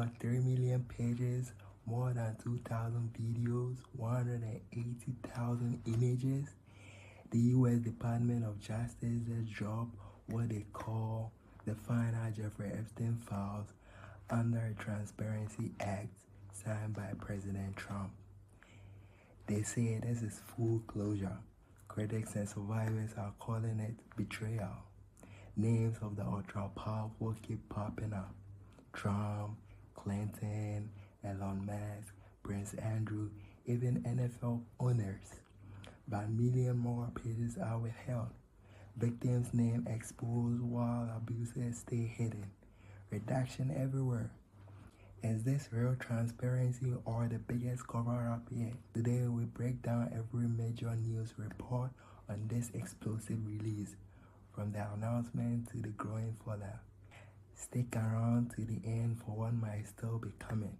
over 3 million pages, more than 2,000 videos, 180,000 images. The U.S. Department of Justice has dropped what they call the final Jeffrey Epstein files under a Transparency Act signed by President Trump. They say this is full closure. Critics and survivors are calling it betrayal. Names of the ultra-powerful keep popping up. Trump, Clinton, Elon Musk, Prince Andrew, even NFL owners. But million more pages are withheld. Victims' name exposed while abusers stay hidden. Redaction everywhere. Is this real transparency or the biggest cover-up yet? Today we break down every major news report on this explosive release, from the announcement to the growing fallout. Stick around to the end for what might still be coming.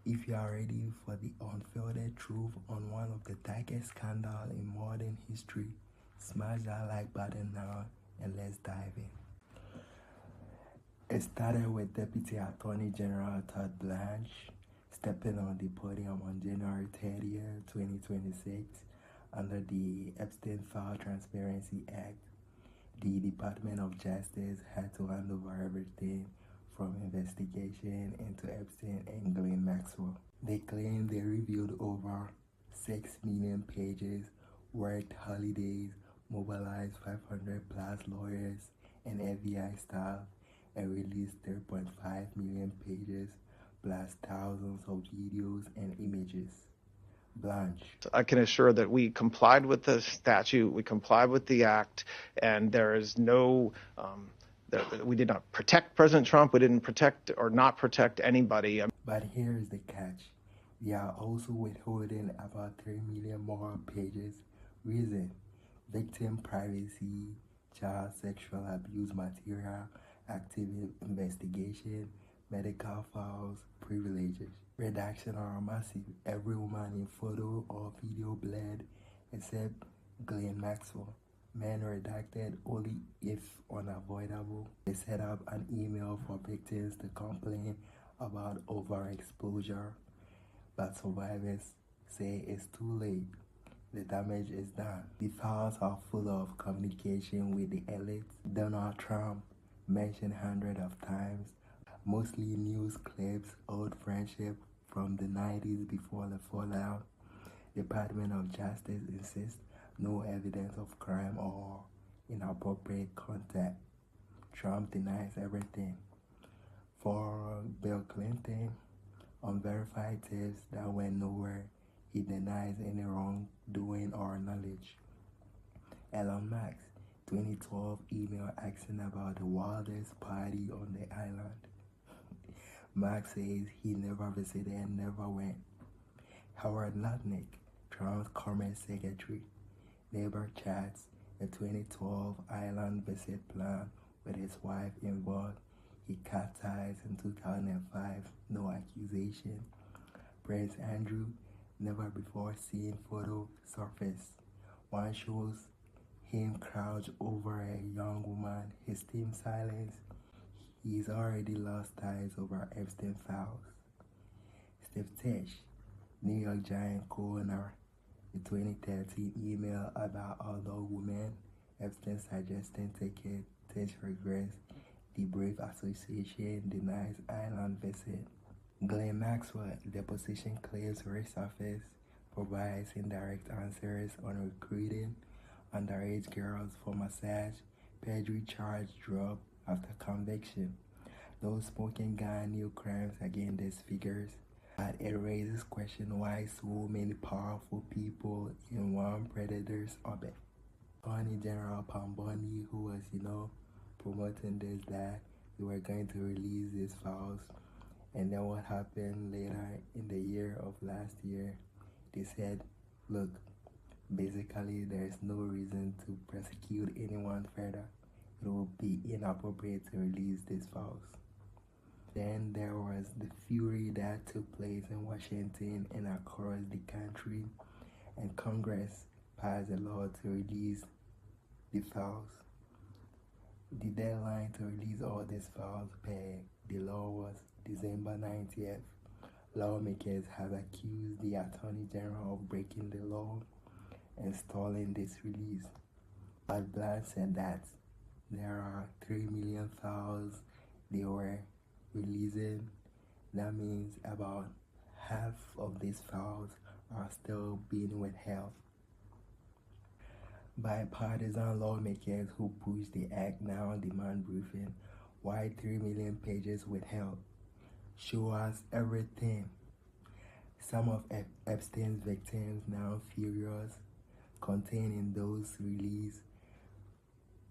If you are ready for the unfiltered truth on one of the darkest scandals in modern history, smash that like button now and let's dive in. It started with Deputy Attorney General Todd Blanche stepping on the podium on January 30th, 2026 under the Epstein File Transparency Act. The Department of Justice had to hand over everything from investigation into Epstein and Ghislaine Maxwell. They claim they reviewed over 6 million pages, worked holidays, mobilized 500 plus lawyers and FBI staff, and released 3.5 million pages plus thousands of videos and images. Blanche. I can assure that we complied with the statute, we complied with the act, and there is no, we did not protect President Trump, we didn't protect or not protect anybody. But here is the catch. They are also withholding about 3 million more pages. Reason: victim privacy, child sexual abuse material, active investigation, medical files, privileges. Redaction are massive. Every woman in photo or video bled except Ghislaine Maxwell. Men redacted only if unavoidable. They set up an email for victims to complain about overexposure, but survivors say it's too late. The damage is done. The files are full of communication with the elite. Donald Trump mentioned hundreds of times, mostly news clips, old friendship from the 90s before the fallout. Department of Justice insists no evidence of crime or inappropriate contact. Trump denies everything. For Bill Clinton, unverified tips that went nowhere, he denies any wrongdoing or knowledge. Elon Musk, 2012 email asking about the wildest party on the island. Musk says he never visited and never went. Howard Lutnick, Trump's current secretary, neighbor chats a 2012 island visit plan with his wife involved. He cut ties in 2005, no accusation. Prince Andrew, never before seen photo surface. One shows him crouched over a young woman, his team silence. He's already lost ties over Epstein files. Steve Tisch, New York Giants co-owner, the 2013 email about outdoor women, Epstein suggesting ticket, Tisch regrets, the Brave Association denies island visit. Ghislaine Maxwell, deposition claims resurface, provides indirect answers on recruiting underage girls for massage, perjury charge dropped after conviction. No smoking gun, new crimes against these figures. But it raises question why so many powerful people in one predator's orbit. Attorney General Bombshell, who was, promoting this, that they were going to release these files. And then what happened later in the year of last year, they said, look, basically there's no reason to prosecute anyone further. It will be inappropriate to release these files. Then there was the fury that took place in Washington and across the country, and Congress passed a law to release the files. The deadline to release all these files per the law was December 90th, lawmakers have accused the Attorney General of breaking the law and stalling this release. But Blanche said that there are 3 million files they were releasing. That means about half of these files are still being withheld. Bipartisan lawmakers who pushed the act now demand briefing. Why 3 million pages withheld? Show us everything. Some of Epstein's victims now furious, containing those released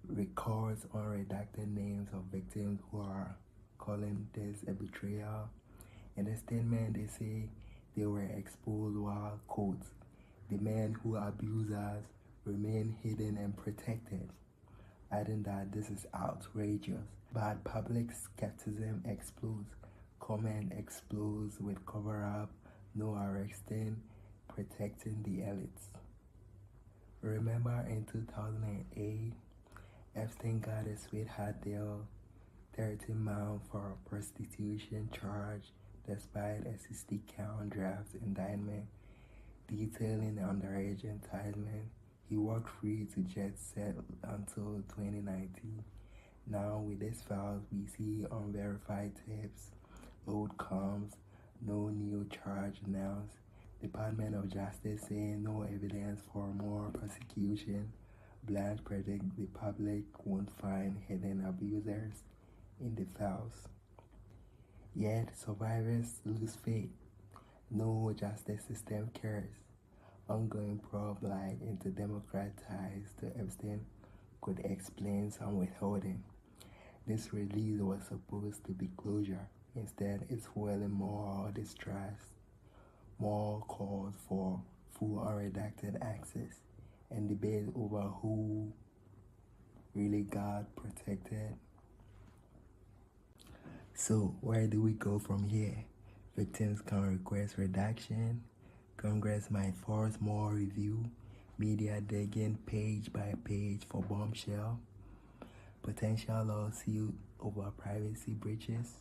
records unredacted names of victims who are calling this a betrayal. In a statement, they say they were exposed while, quote, the men who abuse us remain hidden and protected, adding that this is outrageous. But public skepticism explodes. Comment explodes with cover-up, no arresting, protecting the elites. Remember in 2008, Epstein got a sweetheart deal, 30 months for a prostitution charge, despite a 60-count draft indictment detailing underage enticement. He walked free to jet set until 2019. Now with these files, we see unverified tips, old comms, no new charge announced. Department of Justice saying no evidence for more prosecution. Blanche predicts the public won't find hidden abusers in the files. Yet survivors lose faith. No justice system cares. Ongoing probe like into Democrat ties to Epstein could explain some withholding. This release was supposed to be closure. Instead, it's fueling more distrust, more calls for full unredacted access, and debate over who really got protected. So, where do we go from here? Victims can request redaction. Congress might force more review. Media digging page by page for Bombshell. Potential lawsuit over privacy breaches.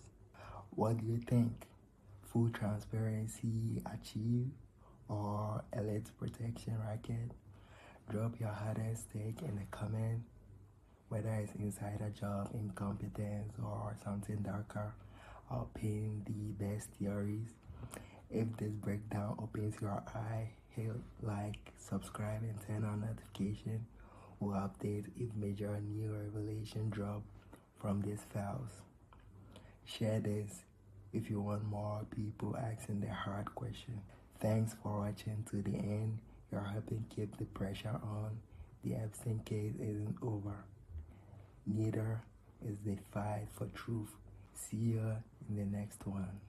What do you think? Full transparency achieved or elite protection racket? Drop your hardest take in the comment. Whether it's insider job, incompetence, or something darker, I'll pin the best theories. If this breakdown opens your eye, hit like, subscribe, and turn on notification. We'll update if major new revelation drop from these files. Share this if you want more people asking their hard questions. Thanks for watching to the end. You're helping keep the pressure on. The Epstein case isn't over. Neither is the fight for truth. See you in the next one.